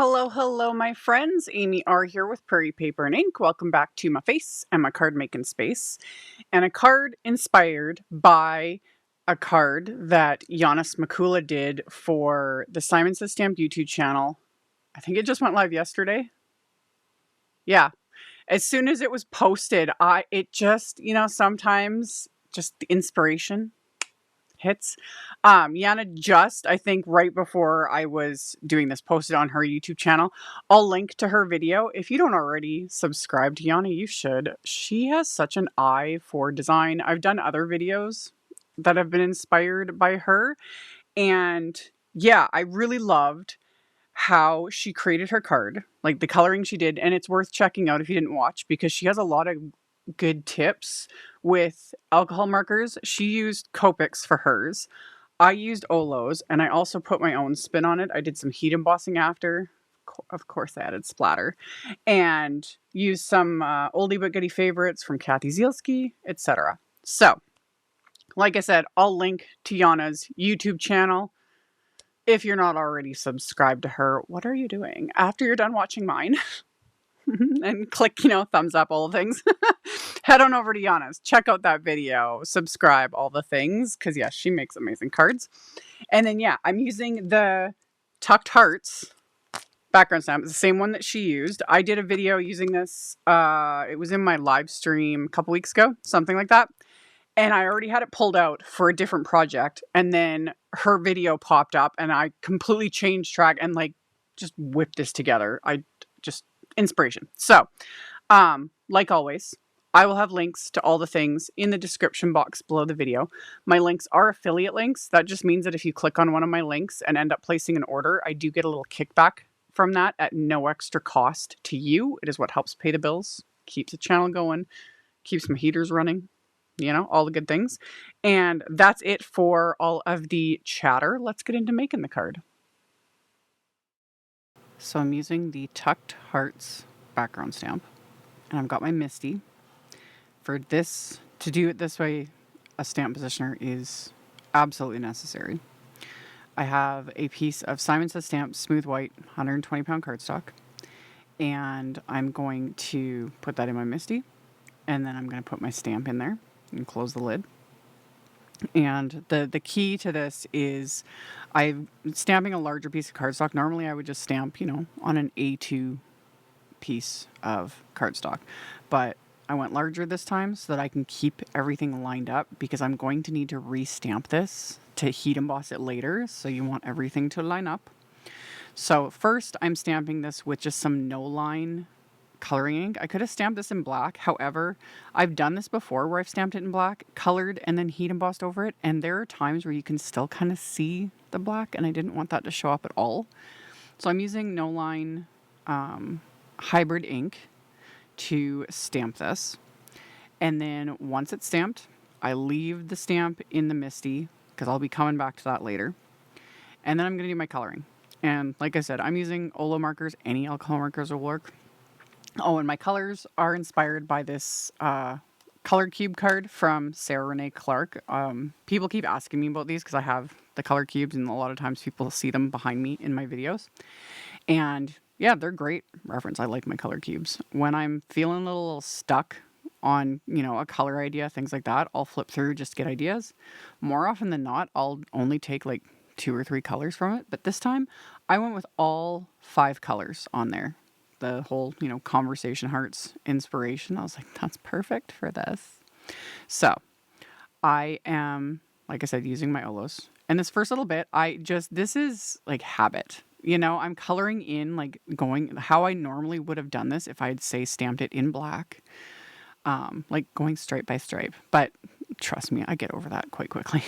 Hello, hello, my friends. AmyR here with Prairie Paper and Ink. Welcome back to my face and my card making space. And a card inspired by a card that Yana Smakula did for the Simon Says Stamped YouTube channel. I think it just went live yesterday. Yeah. As soon as it was posted, it just, sometimes just the inspiration hits. Yana just, I think right before I was doing this, posted on her YouTube channel. I'll link to her video. If you don't already subscribe to Yana, you should. She has such an eye for design. I've done other videos that have been inspired by her. And yeah, I really loved how she created her card, like the coloring she did. And it's worth checking out if you didn't watch, because she has a lot of good tips with alcohol markers. She used Copics for hers. I used Olos, and I also put my own spin on it. I did some heat embossing after. Of course, I added splatter. And used some oldie but goodie favorites from Kathy Zielski, etc. So, like I said, I'll link to Yana's YouTube channel. If you're not already subscribed to her, what are you doing? After you're done watching mine, and click, thumbs up, all the things. Head on over to Yana's. Check out that video. Subscribe, all the things. Because, yeah, she makes amazing cards. And then, yeah, I'm using the Tucked Hearts background stamp. It's the same one that she used. I did a video using this. It was in my live stream a couple weeks ago. Something like that. And I already had it pulled out for a different project. And then her video popped up. And I completely changed track and, just whipped this together. Inspiration. So, like always, I will have links to all the things in the description box below the video. My links are affiliate links. That just means that if you click on one of my links and end up placing an order, I do get a little kickback from that at no extra cost to you. It is what helps pay the bills, keeps the channel going, keeps my heaters running, all the good things. And that's it for all of the chatter. Let's get into making the card. So I'm using the Tucked Hearts background stamp, and I've got my MISTI. For this, to do it this way, a stamp positioner is absolutely necessary. I have a piece of Simon Says Stamped Smooth White 120 pound cardstock, and I'm going to put that in my MISTI, and then I'm going to put my stamp in there and close the lid. And the key to this is I'm stamping a larger piece of cardstock. Normally I would just stamp, on an A2 piece of cardstock. But I went larger this time so that I can keep everything lined up, because I'm going to need to re-stamp this to heat emboss it later. So you want everything to line up. So first I'm stamping this with just some no line coloring ink. I could have stamped this in black. However, I've done this before where I've stamped it in black, colored, and then heat embossed over it. And there are times where you can still kind of see the black, and I didn't want that to show up at all. So I'm using no line hybrid ink to stamp this. And then once it's stamped, I leave the stamp in the MISTI, because I'll be coming back to that later. And then I'm going to do my coloring. And like I said, I'm using Olo markers. Any alcohol markers will work. Oh, and my colors are inspired by this color cube card from Sarah Renee Clark. People keep asking me about these because I have the color cubes, and a lot of times people see them behind me in my videos. And yeah, they're great reference. I like my color cubes. When I'm feeling a little stuck on, a color idea, things like that, I'll flip through just to get ideas. More often than not, I'll only take 2 or 3 colors from it. But this time I went with all 5 colors on there. The whole, conversation hearts inspiration. I was like, that's perfect for this. So I am, like I said, using my Olos. And this first little bit, this is habit. I'm coloring in, going how I normally would have done this if I'd stamped it in black. Going stripe by stripe. But trust me, I get over that quite quickly.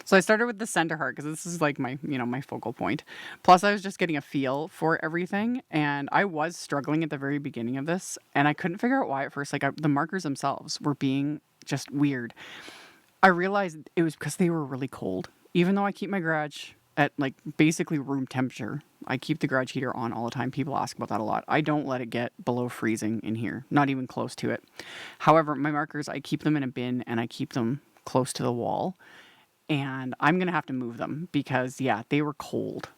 So I started with the center heart because this is my, my focal point. Plus I was just getting a feel for everything, and I was struggling at the very beginning of this, and I couldn't figure out why at first. The markers themselves were being just weird. I realized it was because they were really cold. Even though I keep my garage at basically room temperature, I keep the garage heater on all the time. People ask about that a lot. I don't let it get below freezing in here, not even close to it. However, my markers, I keep them in a bin, and I keep them close to the wall. And I'm going to have to move them because, yeah, they were cold.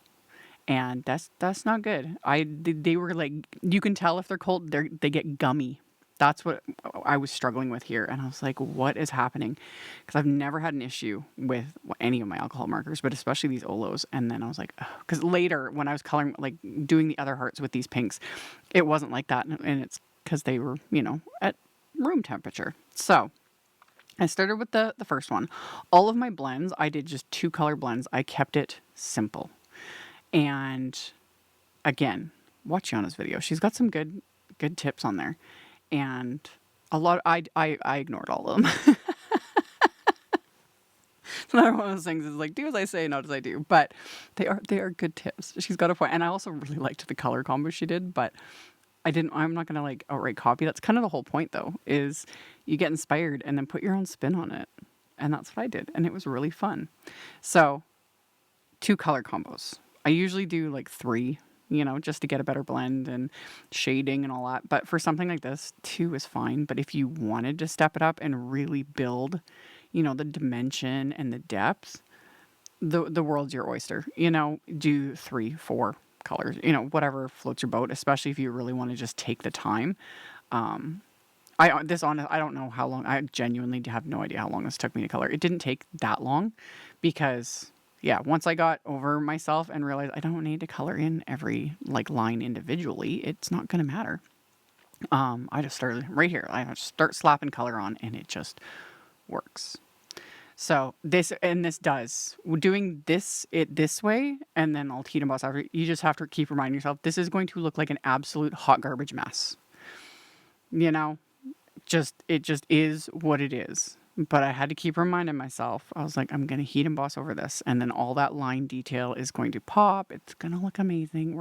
And that's not good. They were like, you can tell if they're cold, they get gummy. That's what I was struggling with here. And I was like, what is happening? Because I've never had an issue with any of my alcohol markers, but especially these Olos. And then I was like, because later when I was coloring, like doing the other hearts with these pinks, it wasn't like that. And it's because they were, at room temperature. So I started with the first one. All of my blends, I did just 2 color blends. I kept it simple. And again, watch Yana's video. She's got some good tips on there. And a lot, I ignored all of them. It's another one of those things is like, do as I say, not as I do. But they are good tips. She's got a point. And I also really liked the color combo she did, but I'm not going to like outright copy. That's kind of the whole point though, is you get inspired and then put your own spin on it. And that's what I did. And it was really fun. So 2 color combos. I usually do like 3, just to get a better blend and shading and all that. But for something like this, 2 is fine. But if you wanted to step it up and really build, the dimension and the depth, the world's your oyster. Do 3, 4 colors, whatever floats your boat, especially if you really want to just take the time. I don't know how long. I genuinely have no idea how long this took me to color. It didn't take that long because, yeah, once I got over myself and realized I don't need to color in every like line individually, it's not going to matter. I just started right here. I just start slapping color on and it just works. So doing this way, and then I'll heat emboss after. You just have to keep reminding yourself, this is going to look like an absolute hot garbage mess. It just is what it is. But I had to keep reminding myself, I was like, I'm going to heat emboss over this. And then all that line detail is going to pop. It's going to look amazing.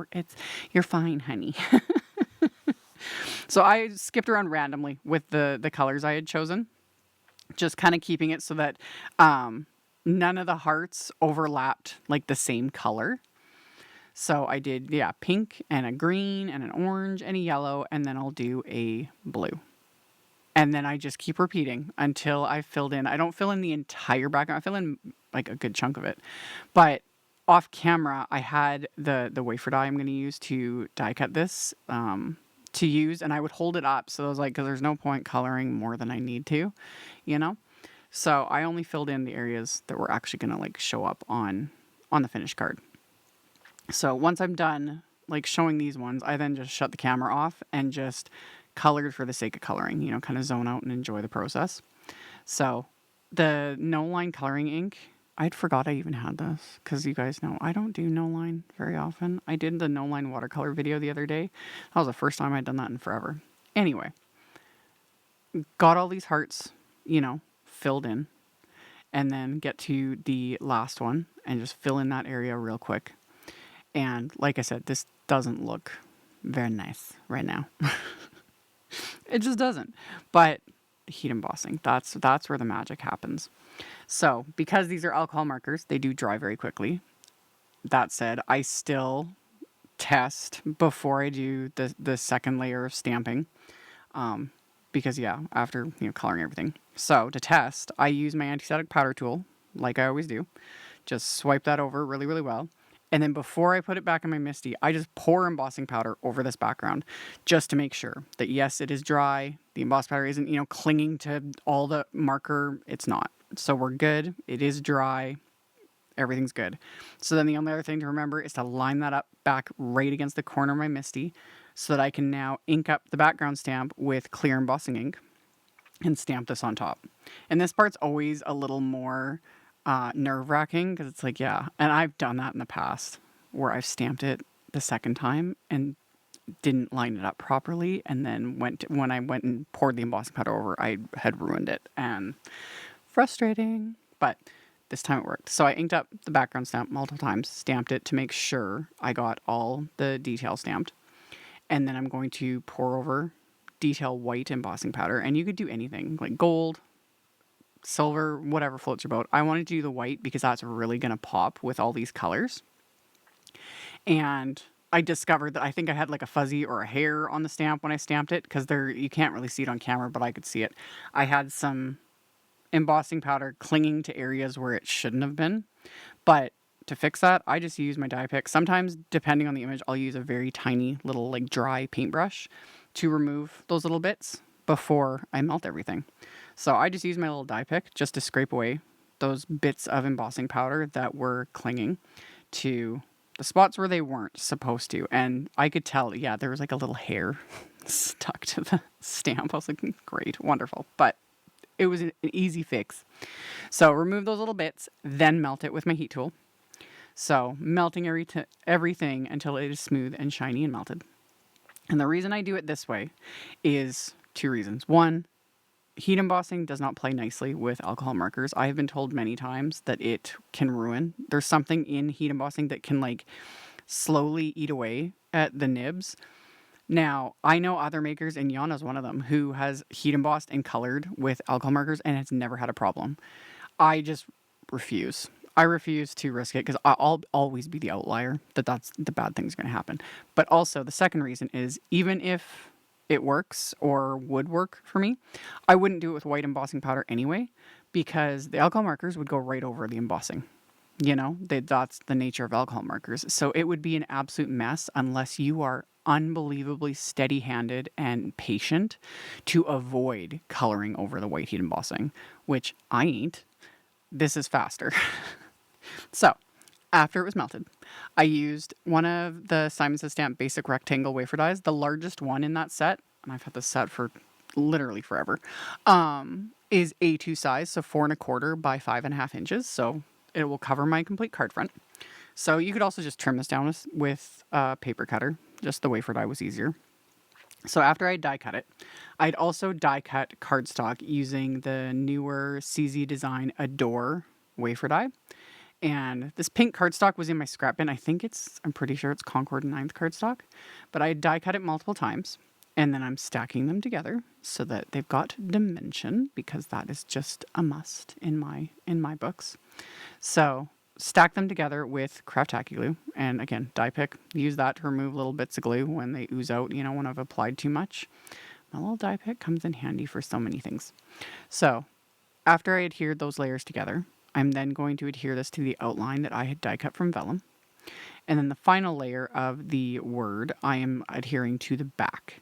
You're fine, honey. So I skipped around randomly with the colors I had chosen. Just kind of keeping it so that none of the hearts overlapped like the same color. So I did, pink and a green and an orange and a yellow, and then I'll do a blue. And then I just keep repeating until I filled in. I don't fill in the entire background. I fill in like a good chunk of it. But off camera, I had the wafer die I'm going to use to die cut this to use. And I would hold it up. So I was like, because there's no point coloring more than I need to, So I only filled in the areas that were actually going to like show up on the finished card. So once I'm done like showing these ones, I then just shut the camera off and just colored for the sake of coloring, kind of zone out and enjoy the process. So the no line coloring ink, I'd forgot I even had this because you guys know I don't do no line very often. I did the no line watercolor video the other day. That was the first time I'd done that in forever. Anyway, got all these hearts, filled in, and then get to the last one and just fill in that area real quick. And like I said, this doesn't look very nice right now. It just doesn't. But heat embossing, that's where the magic happens. So because these are alcohol markers, they do dry very quickly. That said, I still test before I do the second layer of stamping. Because after coloring everything. So to test, I use my anti-static powder tool, like I always do. Just swipe that over really, really well. And then before I put it back in my MISTI, I just pour embossing powder over this background just to make sure that, yes, it is dry. The embossed powder isn't, clinging to all the marker. It's not. So we're good. It is dry. Everything's good. So then the only other thing to remember is to line that up back right against the corner of my MISTI so that I can now ink up the background stamp with clear embossing ink and stamp this on top. And this part's always a little more nerve-wracking because it's like, and I've done that in the past where I've stamped it the second time and didn't line it up properly, and then when I went and poured the embossing powder over, I had ruined it, and frustrating, but this time it worked. So I inked up the background stamp multiple times, stamped it to make sure I got all the detail stamped, and then I'm going to pour over detail white embossing powder, and you could do anything like gold, silver, whatever floats your boat. I wanted to do the white because that's really going to pop with all these colors. And I discovered that I think I had like a fuzzy or a hair on the stamp when I stamped it because you can't really see it on camera, but I could see it. I had some embossing powder clinging to areas where it shouldn't have been, but to fix that, I just use my die pick. Sometimes, depending on the image, I'll use a very tiny little like dry paintbrush to remove those little bits before I melt everything. So I just use my little die pick just to scrape away those bits of embossing powder that were clinging to the spots where they weren't supposed to. And I could tell, yeah, there was like a little hair stuck to the stamp. I was like, great, wonderful. But it was an easy fix. So remove those little bits, then melt it with my heat tool. So melting everything until it is smooth and shiny and melted. And the reason I do it this way is 2 reasons. One, heat embossing does not play nicely with alcohol markers. I have been told many times that it can ruin. There's something in heat embossing that can like slowly eat away at the nibs. Now, I know other makers, and Yana's one of them, who has heat embossed and colored with alcohol markers and has never had a problem. I just refuse. I refuse to risk it because I'll always be the outlier that's the bad thing's going to happen. But also, the second reason is even if it works or would work for me, I wouldn't do it with white embossing powder anyway because the alcohol markers would go right over the embossing. You know, that's the nature of alcohol markers. So it would be an absolute mess unless you are unbelievably steady-handed and patient to avoid coloring over the white heat embossing, which I ain't. This is faster. So, after it was melted, I used one of the Simon Says Stamp basic rectangle wafer dies, the largest one in that set, and I've had this set for literally forever, is A2 size, so 4¼ by 5½ inches, so it will cover my complete card front. So you could also just trim this down with a paper cutter, just the wafer die was easier. So after I die cut it, I'd also die cut cardstock using the newer CZ Design Adore wafer die. And this pink cardstock was in my scrap bin. I'm pretty sure it's Concord 9th cardstock. But I die cut it multiple times. And then I'm stacking them together so that they've got dimension, because that is just a must in my books. So stack them together with craft tacky glue. And again, die pick. Use that to remove little bits of glue when they ooze out, when I've applied too much. My little die pick comes in handy for so many things. So after I adhered those layers together, I'm then going to adhere this to the outline that I had die cut from VELLUM. And then the final layer of the word, I am adhering to the back.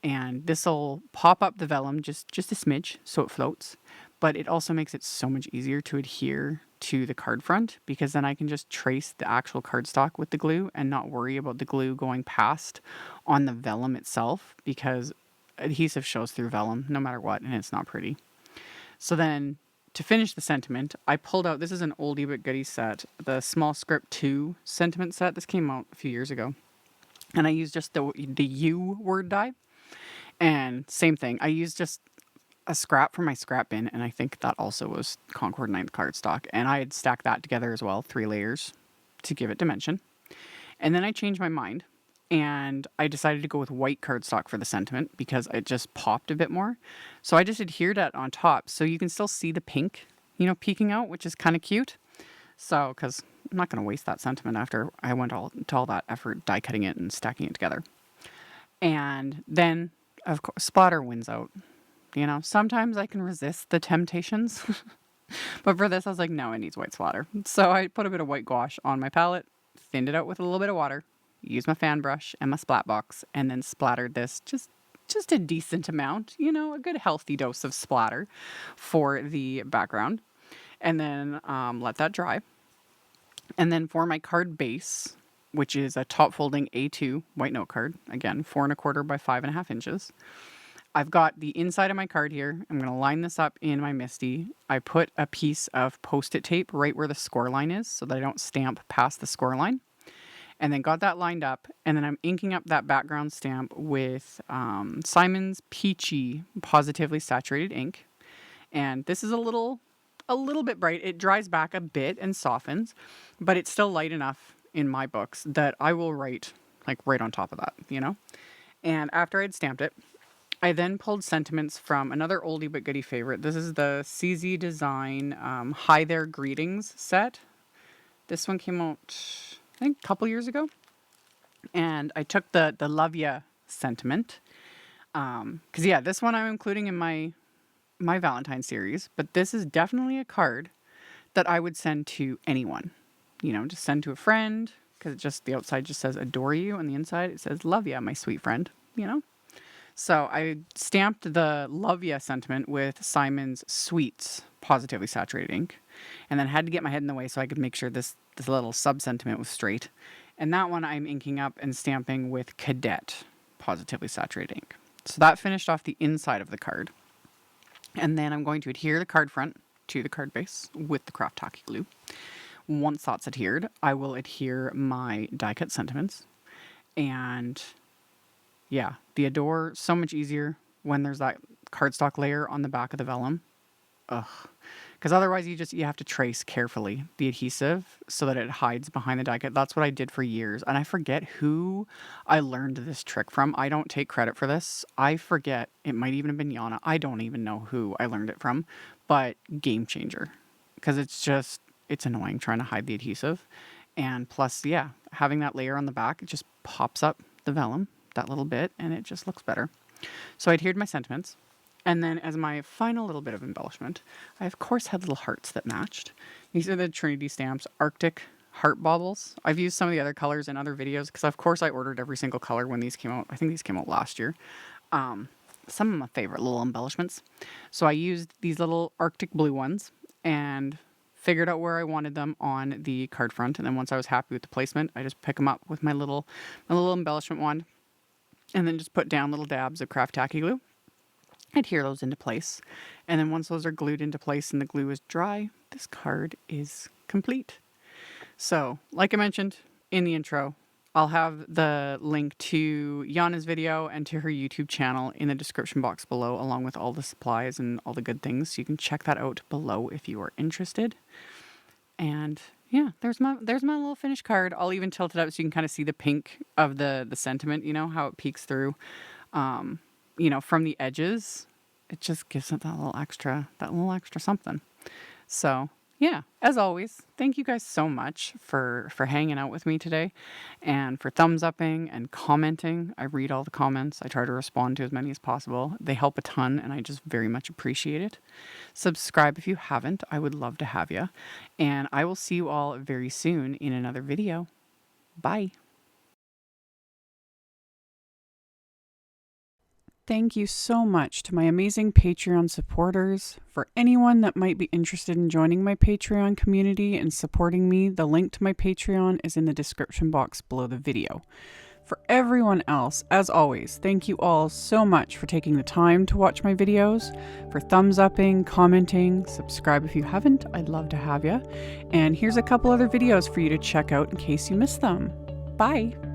And this will pop up the VELLUM just a smidge so it floats. But it also makes it so much easier to adhere to the card front, because then I can just trace the actual cardstock with the glue and not worry about the glue going past on the VELLUM itself, because adhesive shows through VELLUM no matter what, and it's not pretty. So then, to finish the sentiment, I pulled out, this is an oldie but goodie set, the Small Script 2 sentiment set. This came out a few years ago. And I used just the U word die. And same thing, I used just a scrap from my scrap bin, and I think that also was Concord 9th cardstock. And I had stacked that together as well, 3 layers, to give it dimension. And then I changed my mind, and I decided to go with white cardstock for the sentiment because it just popped a bit more. So I just adhered that on top so you can still see the pink, peeking out, which is kind of cute. So, because I'm not going to waste that sentiment after I went to all that effort die cutting it and stacking it together. And then, of course, splatter wins out. Sometimes I can resist the temptations. But for this, I was like, no, it needs white splatter. So I put a bit of white gouache on my palette, thinned it out with a little bit of water, used my fan brush and my splat box, and then splattered this just a decent amount, a good healthy dose of splatter for the background. And then let that dry. And then for my card base, which is a top folding A2 white note card, again, 4¼ by 5½ inches. I've got the inside of my card here. I'm going to line this up in my MISTI. I put a piece of Post-it tape right where the score line is so that I don't stamp past the score line. And then got that lined up. And then I'm inking up that background stamp with Simon's Peachy Positively Saturated ink. And this is a little bit bright. It dries back a bit and softens, but it's still light enough in my books that I will write like right on top of that, And after I'd stamped it, I then pulled sentiments from another oldie but goodie favorite. This is the CZ Design Hi There Greetings set. This one came out, I think, a couple years ago. And I took the Love Ya sentiment. Because, yeah, this one I'm including in my Valentine series. But this is definitely a card that I would send to anyone. you know, just send to a friend, because it just, the outside just says adore you, and the inside it says love ya, my sweet friend, you know? So I stamped the love ya sentiment with Simon's Sweets Positively Saturated ink, and then had to get my head in the way so I could make sure this little sub-sentiment was straight. And that one I'm inking up and stamping with Cadet Positively Saturated ink. So that finished off the inside of the card. And then I'm going to adhere the card front to the card base with the craft tacky glue. Once that's adhered, I will adhere my die cut sentiments. And yeah, the adore, so much easier when there's that cardstock layer on the back of the vellum. Ugh. Because otherwise you have to trace carefully the adhesive so that it hides behind the die cut. That's what I did for years. And I forget who I learned this trick from. I don't take credit for this. I forget. It might even have been Yana. I don't even know who I learned it from. But game changer. Because it's annoying trying to hide the adhesive. And plus, yeah, having that layer on the back, it just pops up the vellum, that little bit, and it just looks better. So I adhered my sentiments. And then as my final little bit of embellishment, I of course had little hearts that matched. These are the Trinity Stamps Arctic Heart Baubles. I've used some of the other colors in other videos because of course I ordered every single color when these came out. I think these came out last year. Some of my favorite little embellishments. So I used these little Arctic blue ones and figured out where I wanted them on the card front. And then once I was happy with the placement, I just pick them up with my little embellishment wand and then just put down little dabs of craft tacky glue. Adhere those into place. And then once those are glued into place and the glue is dry, this card is complete. So, like I mentioned in the intro, I'll have the link to Yana's video and to her YouTube channel in the description box below, along with all the supplies and all the good things. So you can check that out below if you are interested. And yeah, there's my little finished card. I'll even tilt it up so you can kind of see the pink of the sentiment, you know, how it peeks through. You know, from the edges, it just gives it that little extra something. So yeah, as always, thank you guys so much for hanging out with me today and for thumbs upping and commenting. I read all the comments. I try to respond to as many as possible. They help a ton and I just very much appreciate it. Subscribe if you haven't. I would love to have you. And I will see you all very soon in another video. Bye. Thank you so much to my amazing Patreon supporters. For anyone that might be interested in joining my Patreon community and supporting me, the link to my Patreon is in the description box below the video. For everyone else, as always, thank you all so much for taking the time to watch my videos, for thumbs upping, commenting, subscribe if you haven't, I'd love to have you. And here's a couple other videos for you to check out in case you missed them. Bye!